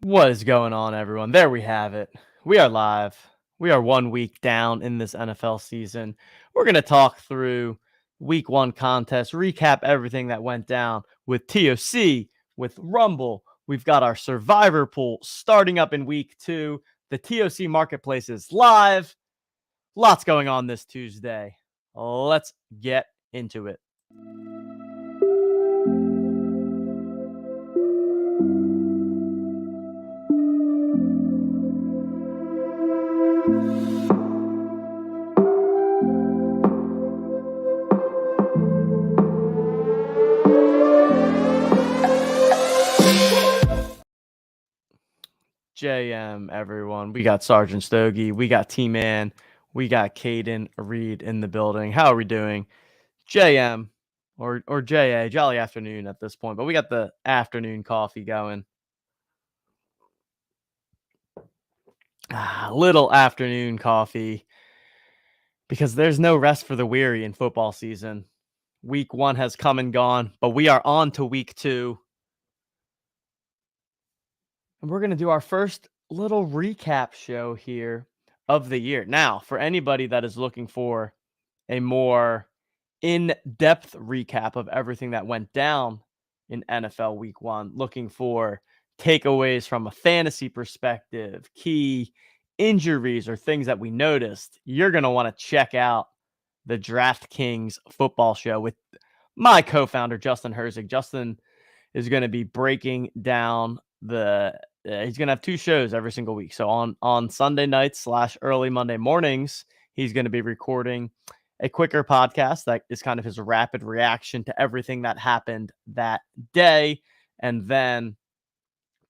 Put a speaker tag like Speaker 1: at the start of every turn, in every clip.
Speaker 1: What is going on, everyone? There we have it. We are live. We are 1 week down in this NFL season. We're going to talk through week one contest, recap everything that went down with TOC, with Rumble. We've got our survivor pool starting up in week two. The TOC marketplace is live. Lots going on this Tuesday. Let's get into it. JM, everyone. We got Sergeant Stogie. We got T-Man. We got Caden Reed in the building. How are we doing? JM or JA, jolly afternoon at this point, but we got the afternoon coffee going. Little afternoon coffee because there's no rest for the weary in football season. Week one has come and gone, but we are on to week two. And we're going to do our first little recap show here of the year. Now, for anybody that is looking for a more in-depth recap of everything that went down in NFL week one, looking for takeaways from a fantasy perspective, key injuries or things that we noticed, you're going to want to check out the DraftKings football show with my co-founder, Justin Herzig. Justin is going to be breaking down he's going to have two shows every single week. So on Sunday nights / early Monday mornings, he's going to be recording a quicker podcast that is kind of his rapid reaction to everything that happened that day. And then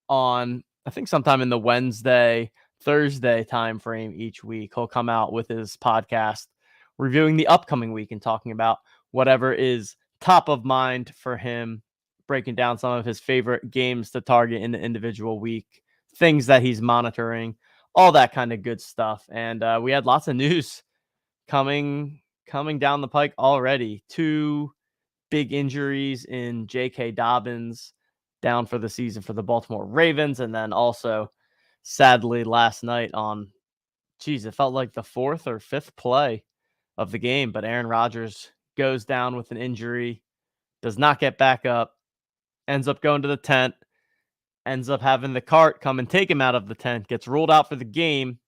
Speaker 1: on, I think sometime in the Wednesday, Thursday time frame each week, he'll come out with his podcast reviewing the upcoming week and talking about whatever is top of mind for him, breaking down some of his favorite games to target in the individual week, things that he's monitoring, all that kind of good stuff. And we had lots of news coming down the pike already. Two big injuries in J.K. Dobbins, down for the season for the Baltimore Ravens. And then also, sadly, last night on, it felt like the fourth or fifth play of the game, but Aaron Rodgers goes down with an injury, does not get back up, ends up going to the tent, ends up having the cart come and take him out of the tent, gets ruled out for the game.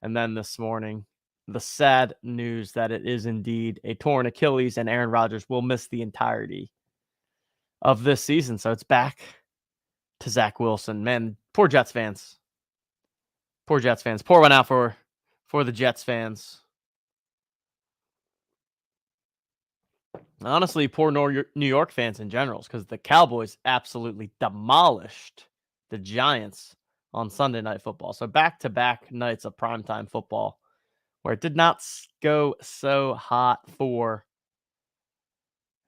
Speaker 1: And then this morning, the sad news that it is indeed a torn Achilles and Aaron Rodgers will miss the entirety of this season. So it's back to Zach Wilson. Man, poor Jets fans. Poor Jets fans. Pour one out for the Jets fans. Honestly, poor New York fans in general, because the Cowboys absolutely demolished the Giants on Sunday Night Football. So back-to-back nights of primetime football where it did not go so hot for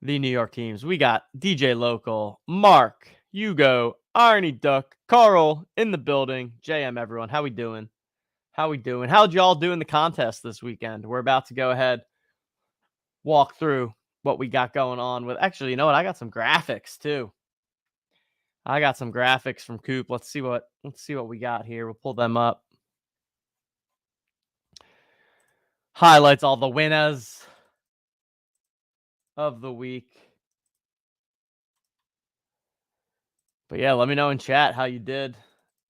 Speaker 1: the New York teams. We got DJ Local, Mark, Hugo, Arnie Duck, Carl in the building. JM, everyone. How we doing? How'd y'all do in the contest this weekend? We're about to go ahead, walk through what we got going on with. Actually, you know what? I got some graphics too. I got some graphics from Coop. Let's see what we got here. We'll pull them up. Highlights all the winners of the week. But yeah, let me know in chat how you did.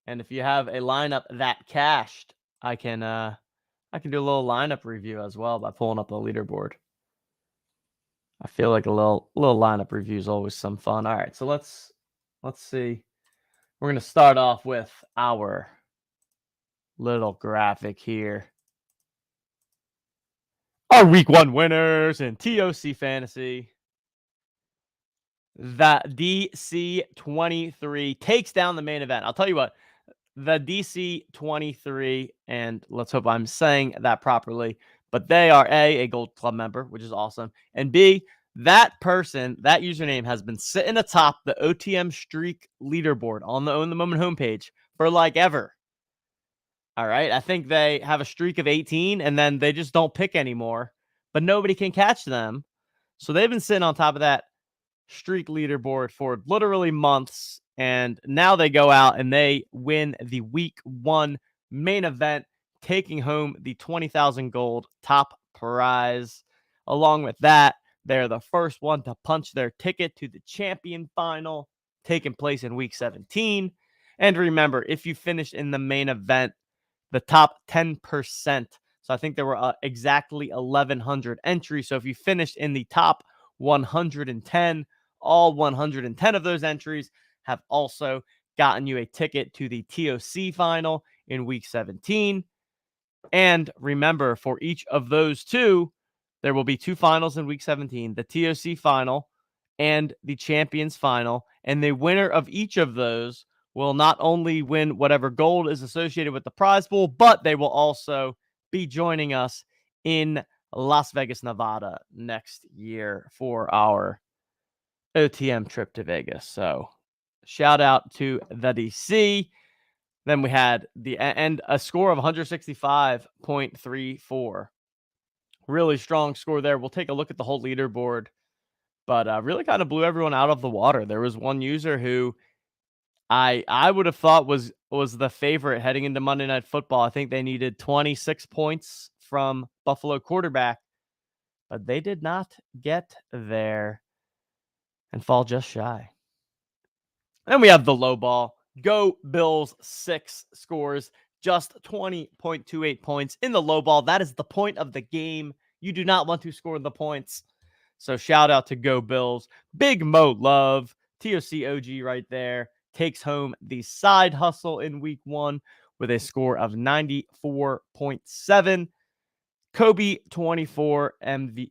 Speaker 1: And if you have a lineup that cashed, I can do a little lineup review as well by pulling up the leaderboard. I feel like a little lineup review is always some fun. All right, so let's see. We're going to start off with our little graphic here. Our week one winners in TOC Fantasy. The DC23 takes down the main event. I'll tell you what, the DC23, and let's hope I'm saying that properly, but they are a Gold Club member, which is awesome. And B, that person, that username has been sitting atop the OTM Streak leaderboard on the Own the Moment homepage for like ever. All right. I think they have a streak of 18 and then they just don't pick anymore, but nobody can catch them. So they've been sitting on top of that streak leaderboard for literally months. And now they go out and they win the week 1 main event, taking home the 20,000 gold top prize. Along with that, they're the first one to punch their ticket to the champion final, taking place in week 17. And remember, if you finish in the main event, the top 10%. So I think there were exactly 1,100 entries. So if you finished in the top 110, all 110 of those entries have also gotten you a ticket to the TOC final in week 17. And remember, for each of those two, there will be 2 finals in week 17, the TOC final and the champions final. And the winner of each of those will not only win whatever gold is associated with the prize pool, but they will also be joining us in Las Vegas, Nevada next year for our OTM trip to Vegas. So shout out to the DC. Then we had a score of 165.34. Really strong score there. We'll take a look at the whole leaderboard, but really kind of blew everyone out of the water. There was one user who I would have thought was the favorite heading into Monday Night Football. I think they needed 26 points from Buffalo quarterback, but they did not get there and fall just shy. Then we have the low ball. Go Bills 6 scores just 20.28 points in the low ball. That is the point of the game. You do not want to score the points. So shout out to Go Bills. Big Mo Love, TOC OG right there, takes home the side hustle in week 1 with a score of 94.7. Kobe 24 MVP,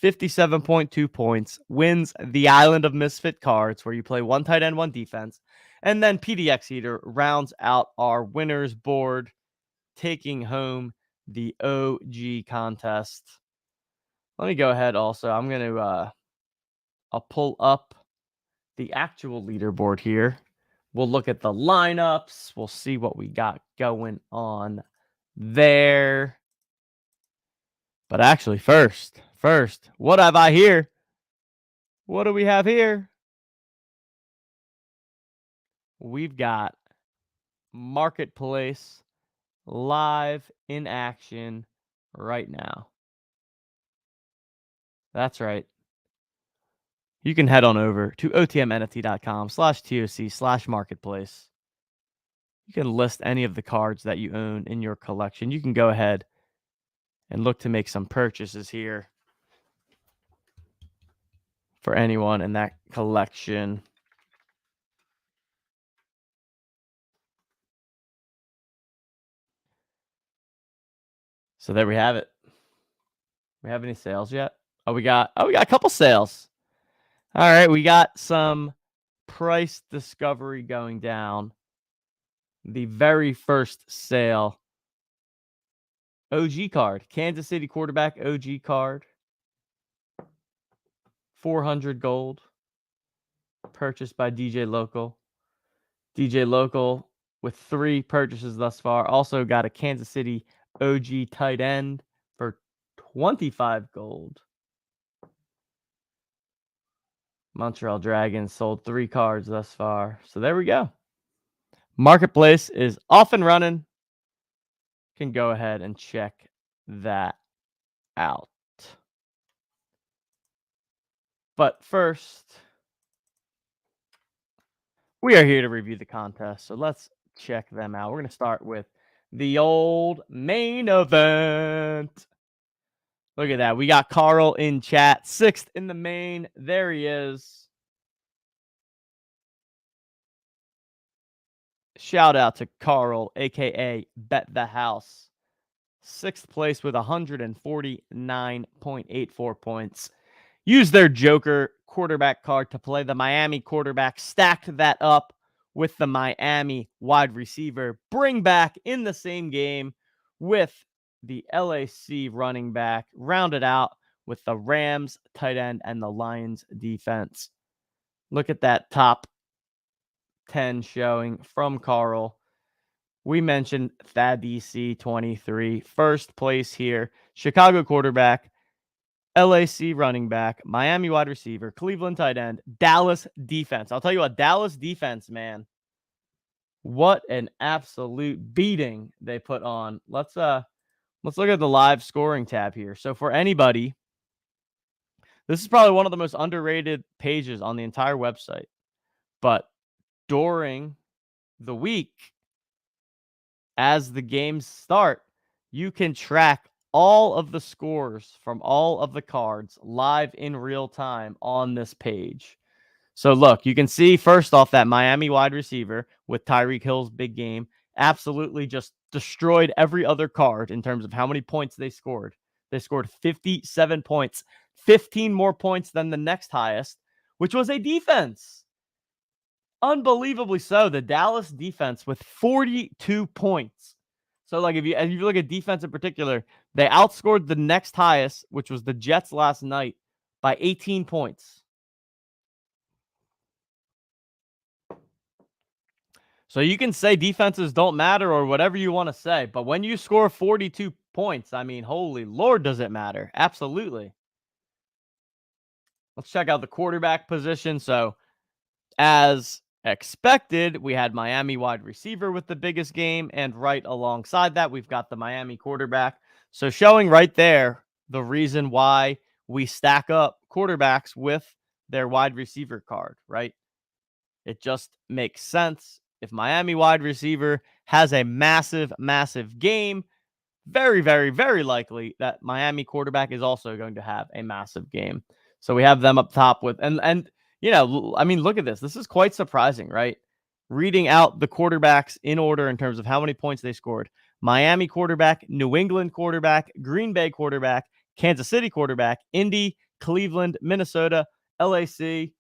Speaker 1: 57.2 points, wins the Island of Misfit Cards, where you play 1 tight end, 1 defense. And then PDX Heater rounds out our winners board, taking home the OG contest. Let me go ahead also. I'm going to I'll pull up the actual leaderboard here. We'll look at the lineups. We'll see what we got going on there. But actually, first, what have I here? What do we have here? We've got Marketplace live in action right now. That's right. You can head on over to otmnft.com/TOC/marketplace. You can list any of the cards that you own in your collection. You can go ahead and look to make some purchases here for anyone in that collection. So there we have it. We have any sales yet? We got a couple sales. All right, we got some price discovery going down. The very first sale. OG card. Kansas City quarterback OG card. 400 gold. Purchased by DJ Local. DJ Local with 3 purchases thus far. Also got a Kansas City OG tight end for 25 gold. Montreal Dragons sold 3 cards thus far. So there we go. Marketplace is off and running. Can go ahead and check that out. But first, we are here to review the contest. So let's check them out. We're going to start with the old main event. Look at that. We got Carl in chat. 6th in the main. There he is. Shout out to Carl, a.k.a. Bet the House. 6th place with 149.84 points. Use their Joker quarterback card to play the Miami quarterback. Stacked that up with the Miami wide receiver. Bring back in the same game with the LAC running back. Rounded out with the Rams tight end and the Lions defense. Look at that top 10 showing from Carl. We mentioned Thad DC 23. First place here. Chicago quarterback. LAC running back, Miami wide receiver, Cleveland tight end, Dallas defense. I'll tell you what, Dallas defense, man. What an absolute beating they put on. Let's look at the live scoring tab here. So for anybody, this is probably one of the most underrated pages on the entire website. But during the week, as the games start, you can track all of the scores from all of the cards live in real time on this page. So look, you can see first off that Miami wide receiver with Tyreek Hill's big game absolutely just destroyed every other card in terms of how many points they scored. They scored 57 points, 15 more points than the next highest, which was a defense. Unbelievably so, the Dallas defense with 42 points. So, like, if you look at defense in particular, they outscored the next highest, which was the Jets last night, by 18 points. So you can say defenses don't matter or whatever you want to say, but when you score 42 points, I mean, holy Lord, does it matter? Absolutely. Let's check out the quarterback position. So, as expected, we had Miami wide receiver with the biggest game, and right alongside that, we've got the Miami quarterback. So showing right there the reason why we stack up quarterbacks with their wide receiver card, right? It just makes sense. If Miami wide receiver has a massive, massive game, very, very, very likely that Miami quarterback is also going to have a massive game. So we have them up top with, and you know, I mean, look at this. This is quite surprising, right? Reading out the quarterbacks in order in terms of how many points they scored. Miami quarterback, New England quarterback, Green Bay quarterback, Kansas City quarterback, Indy, Cleveland, Minnesota, LAC.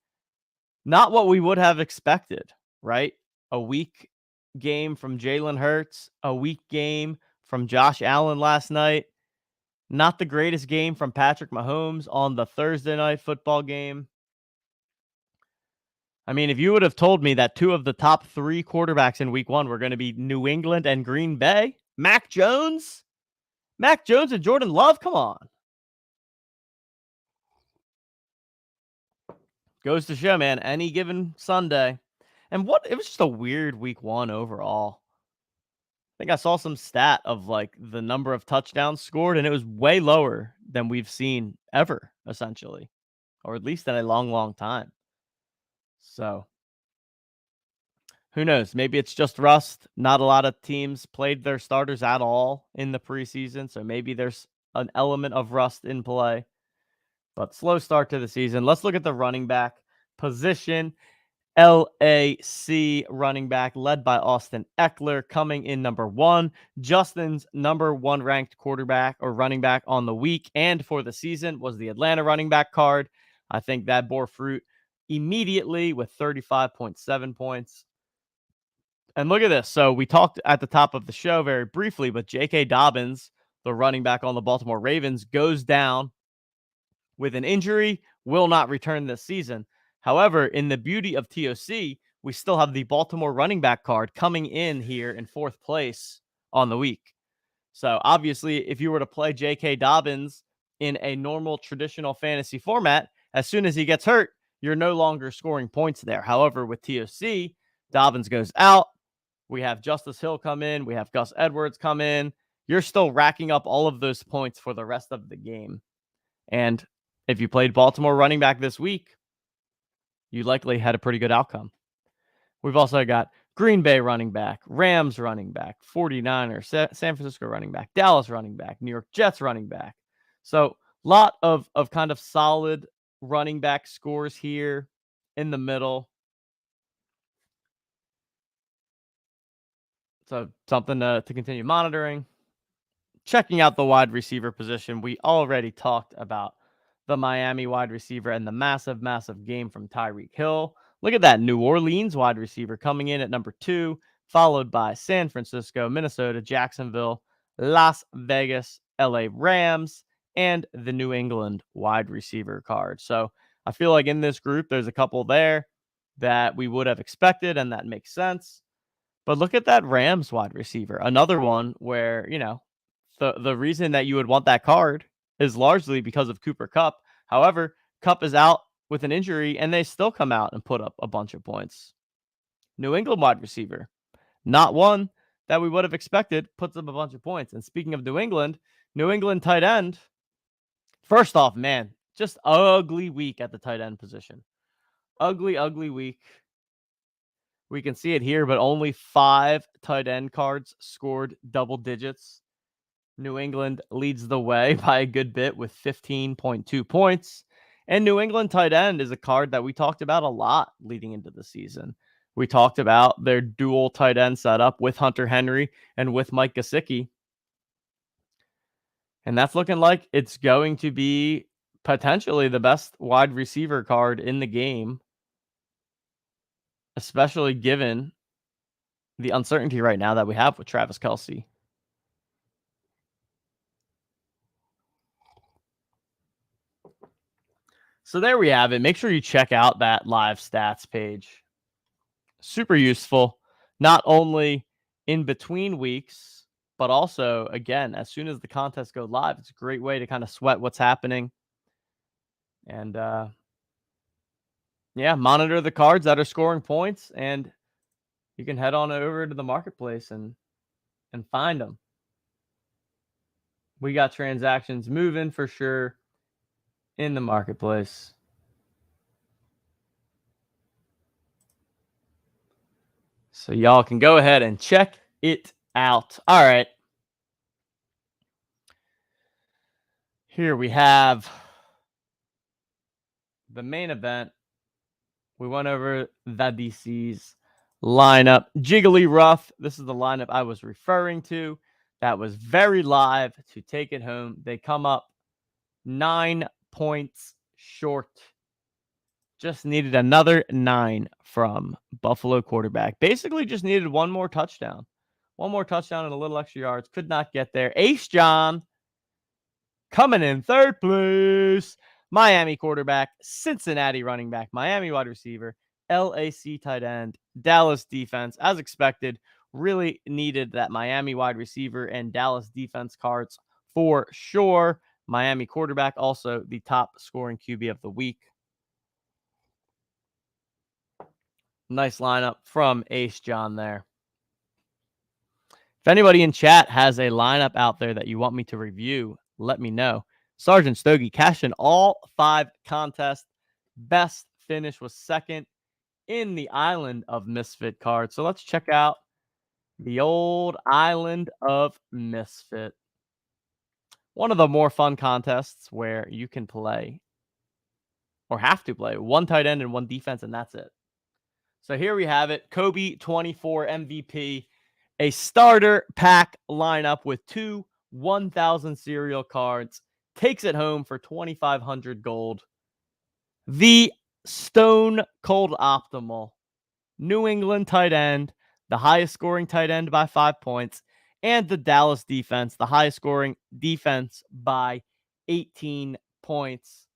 Speaker 1: Not what we would have expected, right? A weak game from Jalen Hurts, a weak game from Josh Allen last night. Not the greatest game from Patrick Mahomes on the Thursday night football game. I mean, if you would have told me that two of the top three quarterbacks in week one were going to be New England and Green Bay, Mac Jones and Jordan Love, come on. Goes to show, man, any given Sunday. And it was just a weird week one overall. I think I saw some stat of like the number of touchdowns scored, and it was way lower than we've seen ever, essentially, or at least in a long, long time. So who knows? Maybe it's just rust. Not a lot of teams played their starters at all in the preseason, so maybe there's an element of rust in play. But slow start to the season. Let's look at the running back position. LAC running back led by Austin Eckler coming in number one. Justin's number one ranked quarterback or running back on the week and for the season was the Atlanta running back card. I think that bore fruit immediately with 35.7 points. And look at this. So we talked at the top of the show very briefly, but J.K. Dobbins, the running back on the Baltimore Ravens, goes down with an injury, will not return this season. However, in the beauty of TOC, we still have the Baltimore running back card coming in here in fourth place on the week. So obviously, if you were to play J.K. Dobbins in a normal traditional fantasy format, as soon as he gets hurt, you're no longer scoring points there. However, with TOC, Dobbins goes out. We have Justice Hill come in. We have Gus Edwards come in. You're still racking up all of those points for the rest of the game. And if you played Baltimore running back this week, you likely had a pretty good outcome. We've also got Green Bay running back, Rams running back, 49ers, San Francisco running back, Dallas running back, New York Jets running back. So a lot of kind of solid running back scores here in the middle. So something to continue monitoring. Checking out the wide receiver position. We already talked about the Miami wide receiver and the massive, massive game from Tyreek Hill. Look at that. New Orleans wide receiver coming in at number 2, followed by San Francisco, Minnesota, Jacksonville, Las Vegas, LA Rams, and the New England wide receiver card. So I feel like in this group, there's a couple there that we would have expected, and that makes sense. But look at that Rams wide receiver. Another one where, you know, the reason that you would want that card is largely because of Cooper Kupp. However, Kupp is out with an injury, and they still come out and put up a bunch of points. New England wide receiver, not one that we would have expected, puts up a bunch of points. And speaking of New England tight end, first off, man, just ugly week at the tight end position. Ugly week. We can see it here, but only 5 tight end cards scored double digits. New England leads the way by a good bit with 15.2 points. And New England tight end is a card that we talked about a lot leading into the season. We talked about their dual tight end setup with Hunter Henry and with Mike Gesicki. And that's looking like it's going to be potentially the best wide receiver card in the game, especially given the uncertainty right now that we have with Travis Kelce. So there we have it. Make sure you check out that live stats page. Super useful, not only in between weeks, but also, again, as soon as the contests go live, it's a great way to kind of sweat what's happening. And monitor the cards that are scoring points, and you can head on over to the marketplace and find them. We got transactions moving for sure in the marketplace. So y'all can go ahead and check it out. All right. Here we have the main event. We went over the DC's lineup. Jiggly Rough. This is the lineup I was referring to. That was very live to take it home. They come up 9 points short. Just needed another 9 from Buffalo quarterback. Basically just needed one more touchdown. One more touchdown and a little extra yards. Could not get there. Ace John coming in third place. Miami quarterback, Cincinnati running back, Miami wide receiver, LAC tight end, Dallas defense. As expected, really needed that Miami wide receiver and Dallas defense cards for sure. Miami quarterback, also the top scoring QB of the week. Nice lineup from Ace John there. If anybody in chat has a lineup out there that you want me to review, let me know. Sergeant Stogie cashed in all 5 contests. Best finish was second in the Island of Misfit card. So let's check out the old Island of Misfit. One of the more fun contests where you can play or have to play 1 tight end and 1 defense, and that's it. So here we have it. Kobe 24 MVP, a starter pack lineup with 2 1,000 serial cards, takes it home for 2,500 gold. The Stone Cold Optimal New England tight end, the highest scoring tight end by 5 points, and the Dallas defense, the highest scoring defense by 18 points.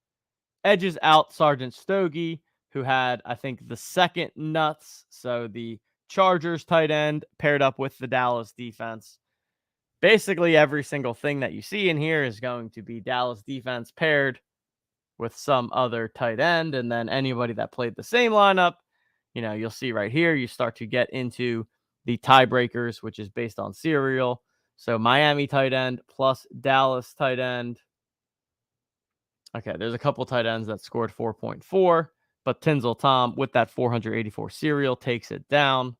Speaker 1: Edges out Sergeant Stogie, who had, I think, the second nuts. So the Chargers tight end paired up with the Dallas defense. Basically, every single thing that you see in here is going to be Dallas defense paired with some other tight end. And then anybody that played the same lineup, you'll see right here, you start to get into the tiebreakers, which is based on serial. So Miami tight end plus Dallas tight end. Okay, there's a couple tight ends that scored 4.4, but Tinzel Tom with that 484 serial takes it down.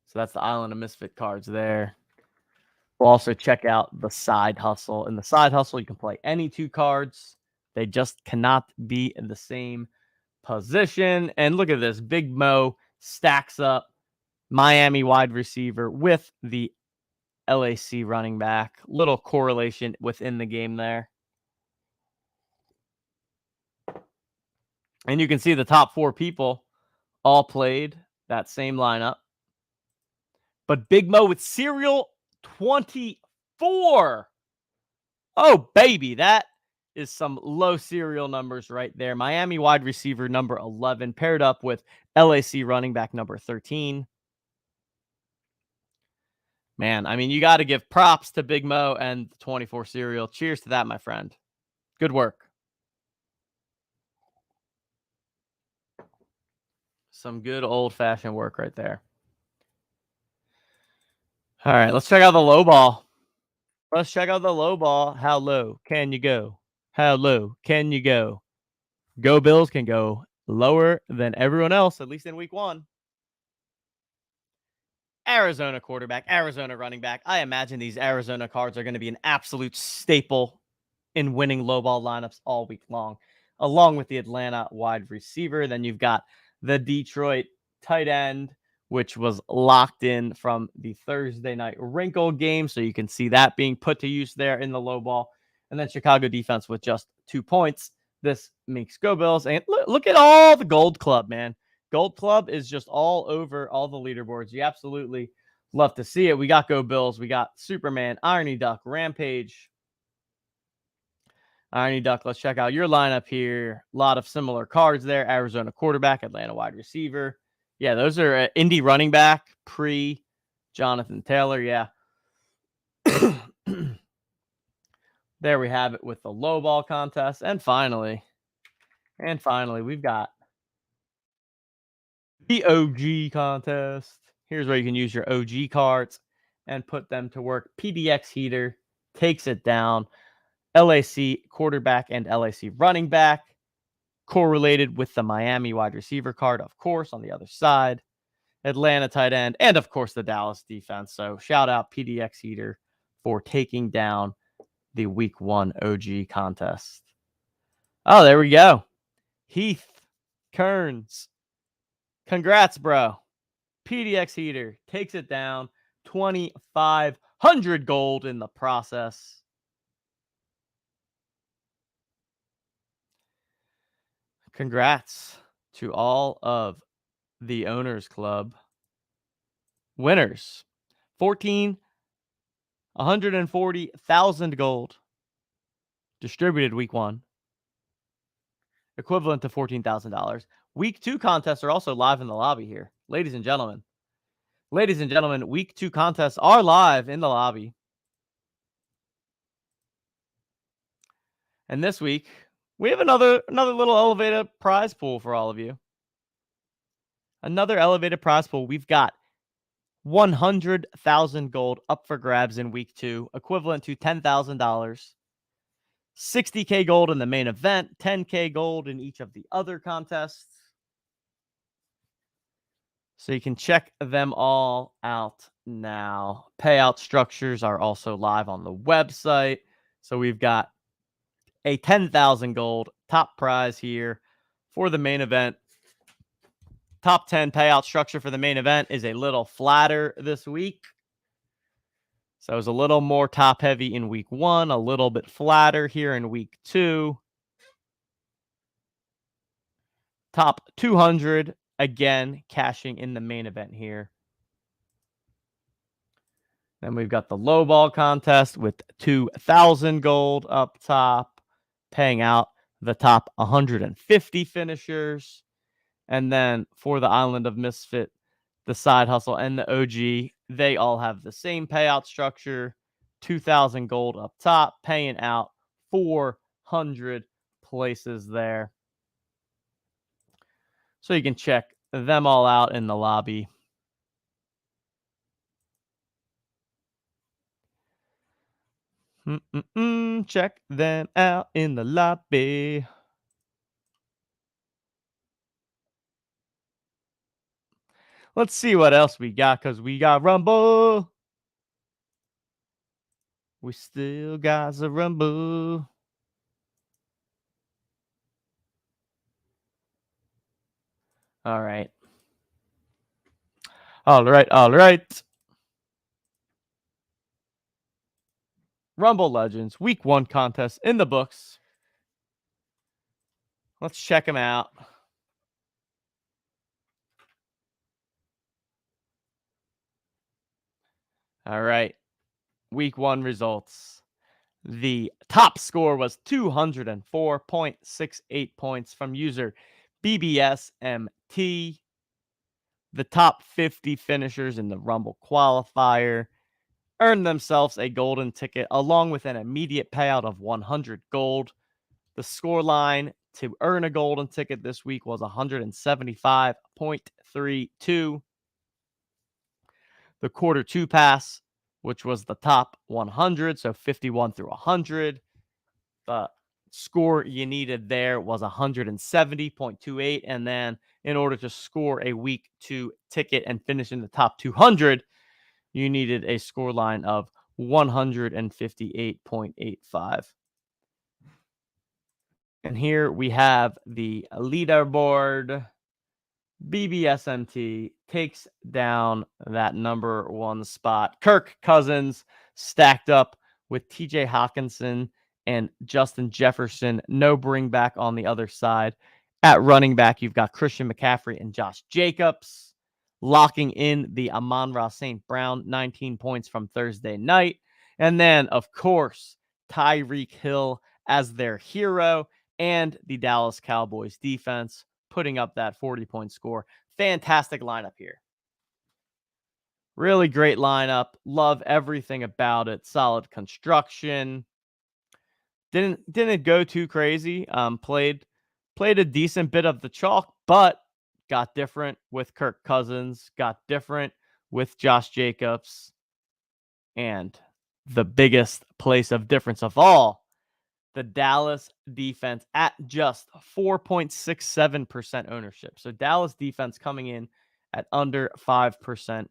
Speaker 1: So that's the Island of Misfit cards there. We'll also check out the Side Hustle. In the Side Hustle, you can play any 2 cards. They just cannot be in the same position. And look at this. Big Mo stacks up Miami wide receiver with the LAC running back. Little correlation within the game there. And you can see the top 4 people all played that same lineup. But Big Mo with serial 24. Oh, baby. That is some low serial numbers right there. Miami wide receiver number 11 paired up with LAC running back number 13. Man, I mean, you got to give props to Big Mo and the 24 cereal. Cheers to that, my friend. Good work. Some good old-fashioned work right there. All right, let's check out the low ball. Let's check out the low ball. How low can you go? How low can you go? Go Bills can go lower than everyone else, at least in week 1. Arizona quarterback, Arizona running back. I imagine these Arizona cards are going to be an absolute staple in winning low ball lineups all week long, along with the Atlanta wide receiver. Then you've got the Detroit tight end, which was locked in from the Thursday night wrinkle game. So you can see that being put to use there in the low ball. And then Chicago defense with just 2 points. This makes Go Bills. And look at all the Gold Club, man. Gold Club is just all over all the leaderboards. You absolutely love to see it. We got Go Bills. We got Superman, Irony Duck, Rampage, Irony Duck, let's check out your lineup here. A lot of similar cards there. Arizona quarterback, Atlanta wide receiver. Yeah, those are Indy running back, pre Jonathan Taylor. Yeah. There we have it with the low ball contest. And finally, we've got the OG contest. Here's where you can use your OG cards and put them to work. PDX Heater takes it down. LAC quarterback and LAC running back, correlated with the Miami wide receiver card, of course, on the other side. Atlanta tight end, and of course the Dallas defense. So shout out PDX Heater for taking down the week 1 OG contest. Oh, there we go. Heath Kearns. Congrats, bro. PDX Heater takes it down. 2,500 gold in the process. Congrats to all of the Owners Club winners. 140,000 gold distributed week 1, equivalent to $14,000. Week 2 contests are also live in the lobby here, ladies and gentlemen. Ladies and gentlemen, week 2 contests are live in the lobby. And this week, we have another little elevated prize pool for all of you. Another elevated prize pool. We've got 100,000 gold up for grabs in week 2, equivalent to $10,000. 60K gold in the main event, 10K gold in each of the other contests. So you can check them all out now. Payout structures are also live on the website. So we've got a 10,000 gold top prize here for the main event. Top 10 payout structure for the main event is a little flatter this week. So it was a little more top heavy in week 1, a little bit flatter here in week 2. Top 200, again, cashing in the main event here. Then we've got the low ball contest with 2,000 gold up top, paying out the top 150 finishers. And then for the Island of Misfit, the Side Hustle, and the OG, they all have the same payout structure. 2,000 gold up top, paying out 400 places there. So you can check them all out in the lobby. Check them out in the lobby. Let's see what else we got, because we got Rumble. We still got the Rumble. All right. All right. Rumble Legends, week 1 contest in the books. Let's check them out. All right. Week 1 results. The top score was 204.68 points from user BBSMT. The top 50 finishers in the Rumble qualifier earn themselves a golden ticket along with an immediate payout of 100 gold. The score line to earn a golden ticket this week was 175.32. The quarter two pass, which was the top 100, so 51 through 100. The score you needed there was 170.28. And then in order to score a week two ticket and finish in the top 200, you needed a score line of 158.85. And here we have the leaderboard. BBSMT takes down that number one spot. Kirk Cousins stacked up with TJ Hawkinson and Justin Jefferson. No bring back on the other side. At running back, you've got Christian McCaffrey and Josh Jacobs. Locking in the Amon-Ra St. Brown, 19 points from Thursday night. And then, of course, Tyreek Hill as their hero and the Dallas Cowboys defense putting up that 40-point score. Fantastic lineup here. Really great lineup. Love everything about it. Solid construction. Didn't go too crazy. Played a decent bit of the chalk, but got different with Kirk Cousins, got different with Josh Jacobs, and the biggest place of difference of all, the Dallas defense at just 4.67% ownership. So Dallas defense coming in at under 5%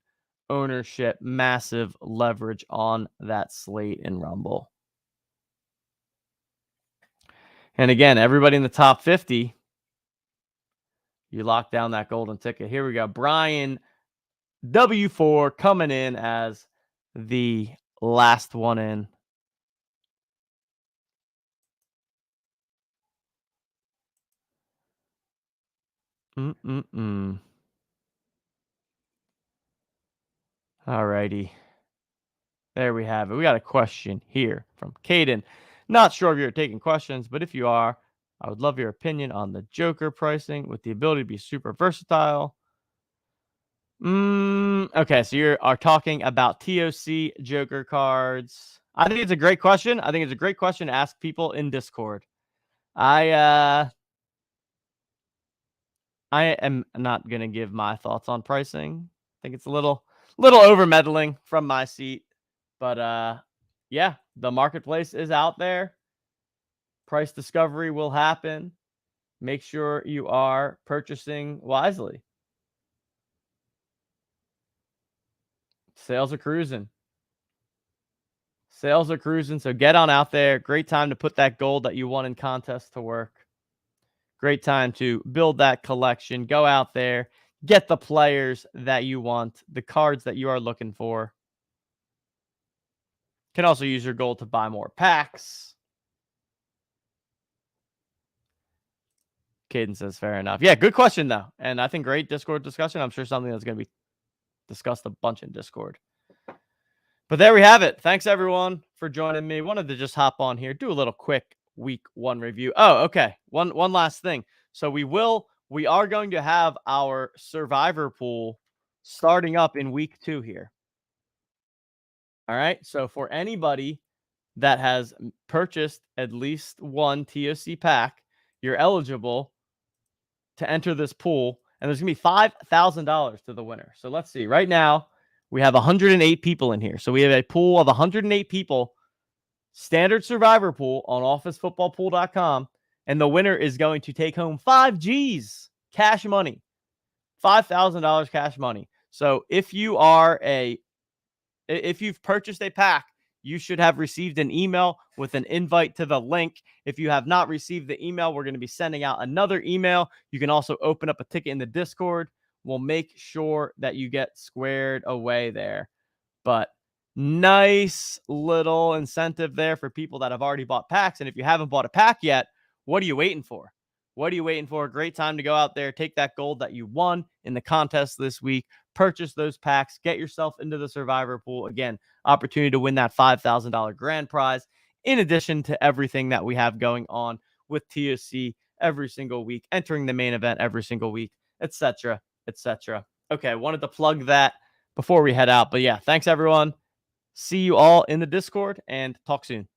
Speaker 1: ownership. Massive leverage on that slate in Rumble. And again, everybody in the top 50, you lock down that golden ticket. Here we go. Brian W4 coming in as the last one in. All righty. There we have it. We got a question here from Caden. Not sure if you're taking questions, but if you are, I would love your opinion on the Joker pricing with the ability to be super versatile. Okay, so you are talking about TOC Joker cards. I think it's a great question. I think it's a great question to ask people in Discord. I am not gonna give my thoughts on pricing. I think it's a little over meddling from my seat. But yeah, the marketplace is out there. Price discovery will happen. Make sure you are purchasing wisely. Sales are cruising. Sales are cruising, so get on out there. Great time to put that gold that you won in contest to work. Great time to build that collection. Go out there, get the players that you want, the cards that you are looking for. Can also use your gold to buy more packs. Caden says, fair enough. Yeah, good question, though. And I think great Discord discussion. I'm sure something that's going to be discussed a bunch in Discord. But there we have it. Thanks, everyone, for joining me. Wanted to just hop on here, do a little quick week one review. Oh, okay. One last thing. So we are going to have our survivor pool starting up in week 2 here. All right. So for anybody that has purchased at least one TOC pack, you're eligible to enter this pool, and there's going to be $5,000 to the winner. So let's see. Right now, we have 108 people in here. So we have a pool of 108 people, standard survivor pool on officefootballpool.com, and the winner is going to take home 5 G's cash money, $5,000 cash money. So if you've purchased a pack, you should have received an email with an invite to the link. If you have not received the email, we're going to be sending out another email. You can also open up a ticket in the Discord. We'll make sure that you get squared away there. But nice little incentive there for people that have already bought packs. And if you haven't bought a pack yet, what are you waiting for? What are you waiting for? Great time to go out there, take that gold that you won in the contest this week, purchase those packs, get yourself into the survivor pool. Again, opportunity to win that $5,000 grand prize, in addition to everything that we have going on with TOC every single week, entering the main event every single week, etc., etc. Okay, I wanted to plug that before we head out. But yeah, thanks, everyone. See you all in the Discord and talk soon.